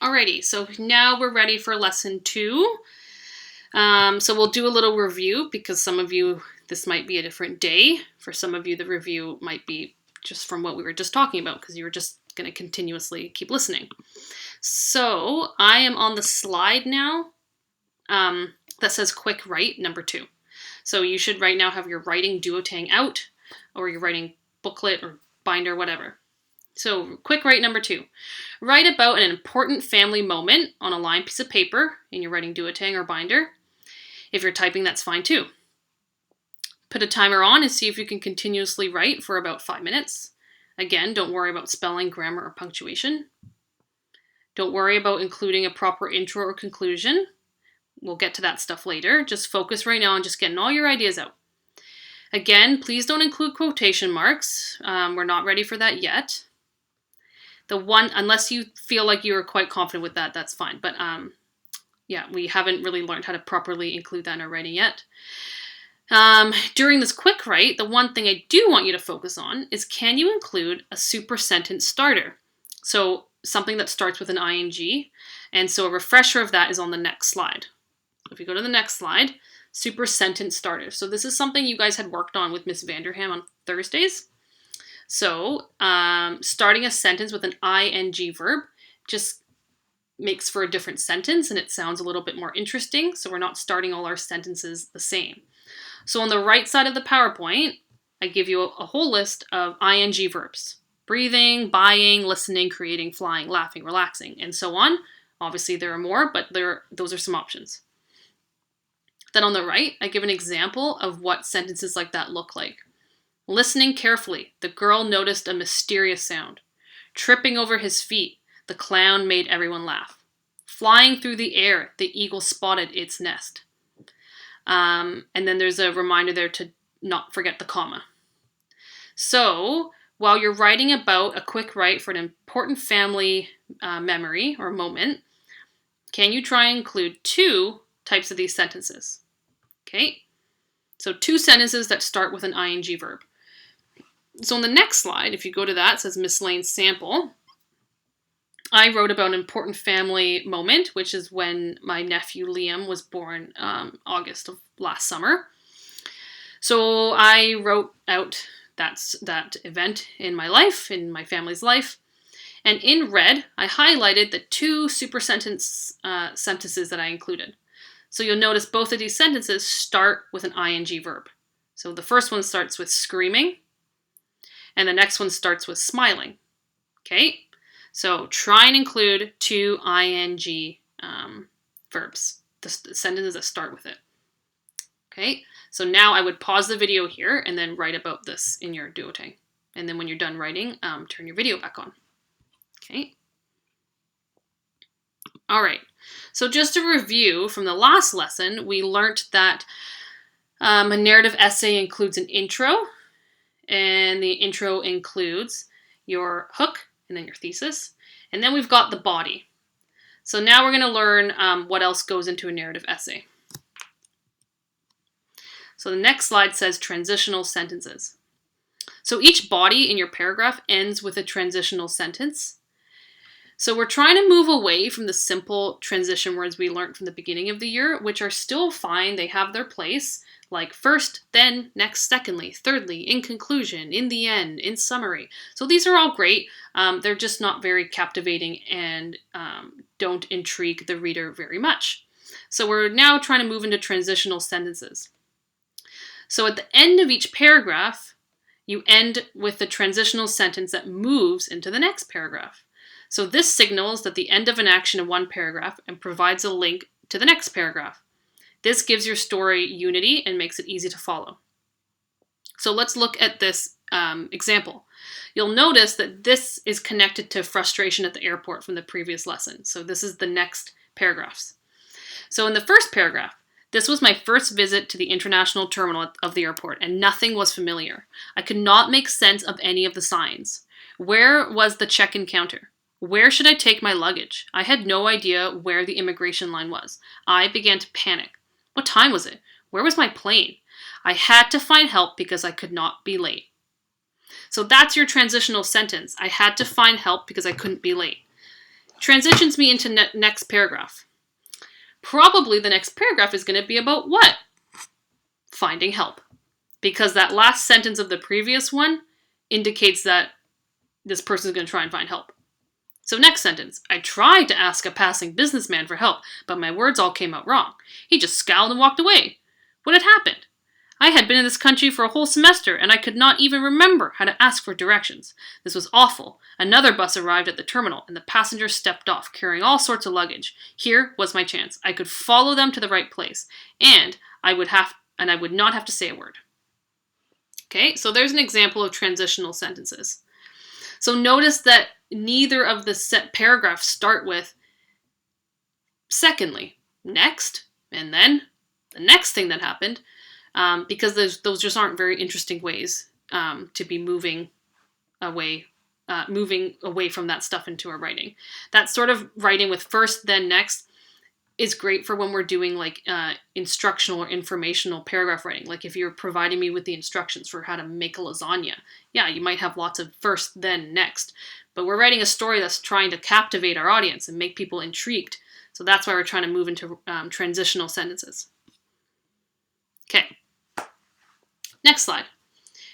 Alrighty, so now we're ready for lesson 2. So we'll do a little review because some of you, this might be a different day. For some of you, the review might be just from what we were just talking about because you were just going to continuously keep listening. So I am on the slide now that says quick write number 2. So you should right now have your writing duotang out or your writing booklet or binder, whatever. So quick write number 2. Write about an important family moment on a lined piece of paper in your writing duotang or binder. If you're typing, that's fine too. Put a timer on and see if you can continuously write for about 5 minutes. Again, don't worry about spelling, grammar, or punctuation. Don't worry about including a proper intro or conclusion. We'll get to that stuff later. Just focus right now on just getting all your ideas out. Again, please don't include quotation marks. We're not ready for that yet. Unless you feel like you're quite confident with that, that's fine. But yeah, we haven't really learned how to properly include that in our writing yet. During this quick write, the one thing I do want you to focus on is, can you include a super sentence starter? So something that starts with an ing. And so a refresher of that is on the next slide. If you go to the next slide, super sentence starter. So this is something you guys had worked on with Miss Vanderham on Thursdays. So starting a sentence with an ing verb just makes for a different sentence and it sounds a little bit more interesting. So we're not starting all our sentences the same. So on the right side of the PowerPoint, I give you a whole list of ing verbs. Breathing, buying, listening, creating, flying, laughing, relaxing, and so on. Obviously there are more, but those are some options. Then on the right, I give an example of what sentences like that look like. Listening carefully, the girl noticed a mysterious sound. Tripping over his feet, the clown made everyone laugh. Flying through the air, the eagle spotted its nest. And then there's a reminder there to not forget the comma. So while you're writing about a quick write for an important family memory or moment, can you try and include 2 types of these sentences? Okay, so 2 sentences that start with an ing verb. So on the next slide, if you go to that, it says Miss Lane's sample. I wrote about an important family moment, which is when my nephew Liam was born August of last summer. So I wrote out that event in my life, in my family's life. And in red, I highlighted the 2 super sentences that I included. So you'll notice both of these sentences start with an ing verb. So the first one starts with screaming, and the next one starts with smiling. Okay, so try and include 2 ing verbs, the sentences that start with it. Okay, so now I would pause the video here and then write about this in your duotang. And then when you're done writing, turn your video back on. Okay. All right, so just a review from the last lesson, we learned that a narrative essay includes an intro, and the intro includes your hook and then your thesis, and then we've got the body. So now we're going to learn what else goes into a narrative essay. So the next slide says transitional sentences. So each body in your paragraph ends with a transitional sentence. So we're trying to move away from the simple transition words we learned from the beginning of the year, which are still fine. They have their place, like first, then, next, secondly, thirdly, in conclusion, in the end, in summary. So these are all great. They're just not very captivating and don't intrigue the reader very much. So we're now trying to move into transitional sentences. So at the end of each paragraph, you end with the transitional sentence that moves into the next paragraph. So this signals that the end of an action in one paragraph and provides a link to the next paragraph. This gives your story unity and makes it easy to follow. So let's look at this example. You'll notice that this is connected to frustration at the airport from the previous lesson. So this is the next paragraphs. So in the first paragraph, this was my first visit to the international terminal of the airport, and nothing was familiar. I could not make sense of any of the signs. Where was the check-in counter? Where should I take my luggage? I had no idea where the immigration line was. I began to panic. What time was it? Where was my plane? I had to find help because I could not be late. So that's your transitional sentence. I had to find help because I couldn't be late. transitions me into next paragraph. Probably the next paragraph is going to be about what? Finding help. Because that last sentence of the previous one indicates that this person is going to try and find help. So next sentence, I tried to ask a passing businessman for help, but my words all came out wrong. He just scowled and walked away. What had happened? I had been in this country for a whole semester, and I could not even remember how to ask for directions. This was awful. Another bus arrived at the terminal, and the passengers stepped off, carrying all sorts of luggage. Here was my chance. I could follow them to the right place, and I would not have to say a word. Okay, so there's an example of transitional sentences. So notice that neither of the set paragraphs start with secondly, next, and then the next thing that happened, because those just aren't very interesting ways to be moving away from that stuff into our writing. That sort of writing with first, then next is great for when we're doing like instructional or informational paragraph writing. Like if you're providing me with the instructions for how to make a lasagna, yeah, you might have lots of first, then next. But we're writing a story that's trying to captivate our audience and make people intrigued. So that's why we're trying to move into transitional sentences. Okay. Next slide.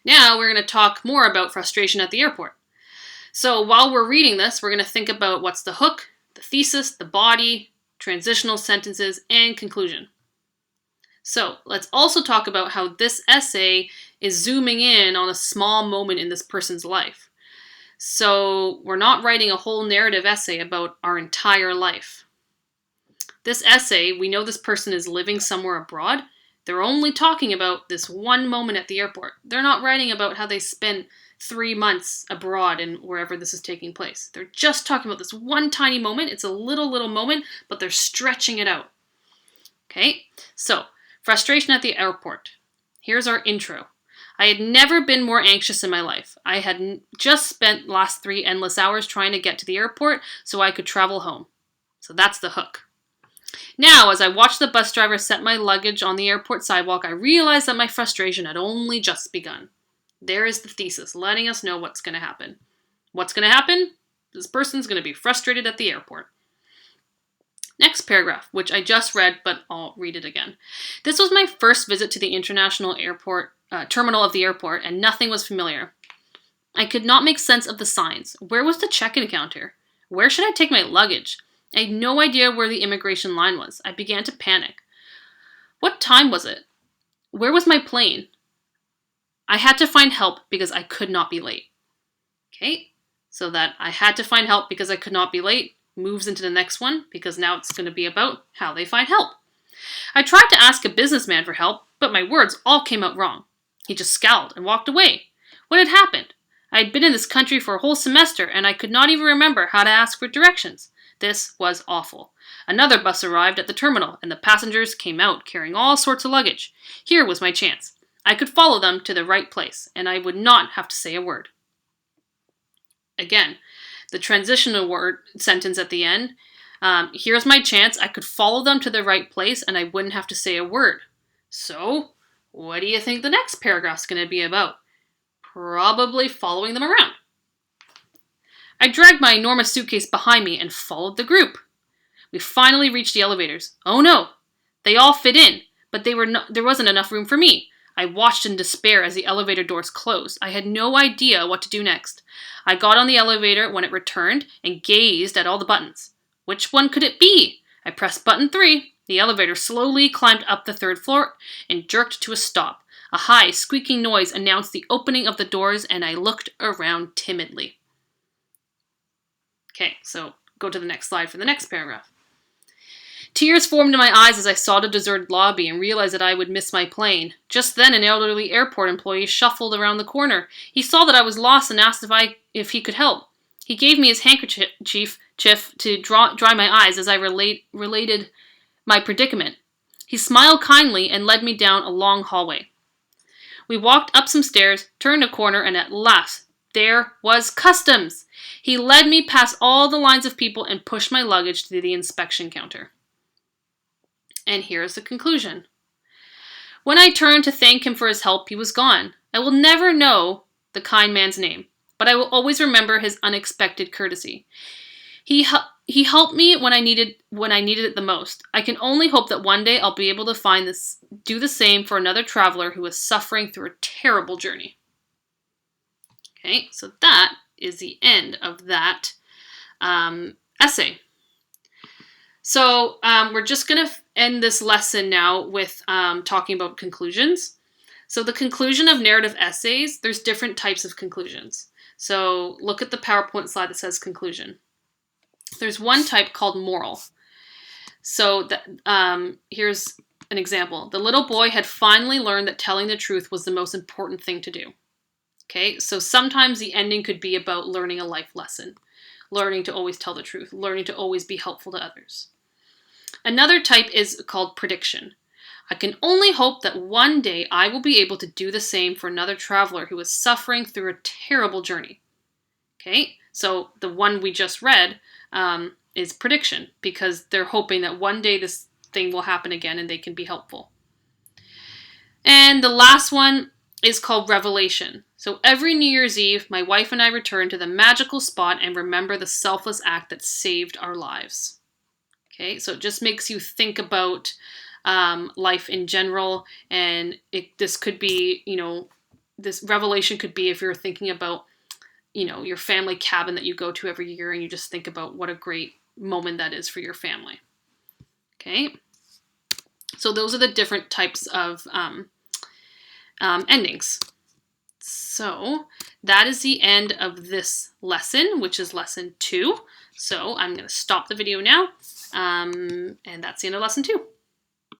Now we're going to talk more about frustration at the airport. So while we're reading this, we're going to think about what's the hook, the thesis, the body, transitional sentences, and conclusion. So let's also talk about how this essay is zooming in on a small moment in this person's life. So we're not writing a whole narrative essay about our entire life. This essay, we know this person is living somewhere abroad. They're only talking about this one moment at the airport. They're not writing about how they spent 3 months abroad and wherever this is taking place. They're just talking about this one tiny moment. It's a little moment, but they're stretching it out. Okay, so frustration at the airport. Here's our intro. I had never been more anxious in my life. I had just spent the last 3 endless hours trying to get to the airport so I could travel home. So that's the hook. Now, as I watched the bus driver set my luggage on the airport sidewalk, I realized that my frustration had only just begun. There is the thesis, letting us know what's going to happen. What's going to happen? This person's going to be frustrated at the airport. Next paragraph, which I just read, but I'll read it again. This was my first visit to the international airport terminal of the airport, and nothing was familiar. I could not make sense of the signs. Where was the check-in counter? Where should I take my luggage? I had no idea where the immigration line was. I began to panic. What time was it? Where was my plane? I had to find help because I could not be late. Okay, so that I had to find help because I could not be late moves into the next one because now it's going to be about how they find help. I tried to ask a businessman for help, but my words all came out wrong. He just scowled and walked away. What had happened? I had been in this country for a whole semester and I could not even remember how to ask for directions. This was awful. Another bus arrived at the terminal and the passengers came out carrying all sorts of luggage. Here was my chance. I could follow them to the right place and I would not have to say a word. Again, the transitional word sentence at the end. Here's my chance. I could follow them to the right place and I wouldn't have to say a word. So, what do you think the next paragraph's going to be about? Probably following them around. I dragged my enormous suitcase behind me and followed the group. We finally reached the elevators. Oh no! They all fit in, but there wasn't enough room for me. I watched in despair as the elevator doors closed. I had no idea what to do next. I got on the elevator when it returned and gazed at all the buttons. Which one could it be? I pressed button 3. The elevator slowly climbed up the 3rd floor and jerked to a stop. A high, squeaking noise announced the opening of the doors, and I looked around timidly. Okay, so go to the next slide for the next paragraph. Tears formed in my eyes as I saw the deserted lobby and realized that I would miss my plane. Just then, an elderly airport employee shuffled around the corner. He saw that I was lost and asked if he could help. He gave me his handkerchief to dry my eyes as I related my predicament. He smiled kindly and led me down a long hallway. We walked up some stairs, turned a corner, and at last, there was customs. He led me past all the lines of people and pushed my luggage to the inspection counter. And here's the conclusion. When I turned to thank him for his help, he was gone. I will never know the kind man's name, but I will always remember his unexpected courtesy. He He helped me when I needed it the most. I can only hope that one day I'll be able to do the same for another traveler who is suffering through a terrible journey. Okay, so that is the end of that essay. So we're just going to end this lesson now with talking about conclusions. So the conclusion of narrative essays, there's different types of conclusions. So look at the PowerPoint slide that says conclusion. There's one type called moral. So here's an example. The little boy had finally learned that telling the truth was the most important thing to do. Okay, so sometimes the ending could be about learning a life lesson, learning to always tell the truth, learning to always be helpful to others. Another type is called prediction. I can only hope that one day I will be able to do the same for another traveler who is suffering through a terrible journey. Okay, so the one we just read is prediction, because they're hoping that one day this thing will happen again and they can be helpful. And the last one is called revelation. So every New Year's Eve, my wife and I return to the magical spot and remember the selfless act that saved our lives. Okay, so it just makes you think about life in general, and this could be, this revelation could be if you're thinking about, your family cabin that you go to every year, and you just think about what a great moment that is for your family. Okay, so those are the different types of endings. So that is the end of this lesson, which is lesson 2. So I'm going to stop the video now, and that's the end of lesson 2.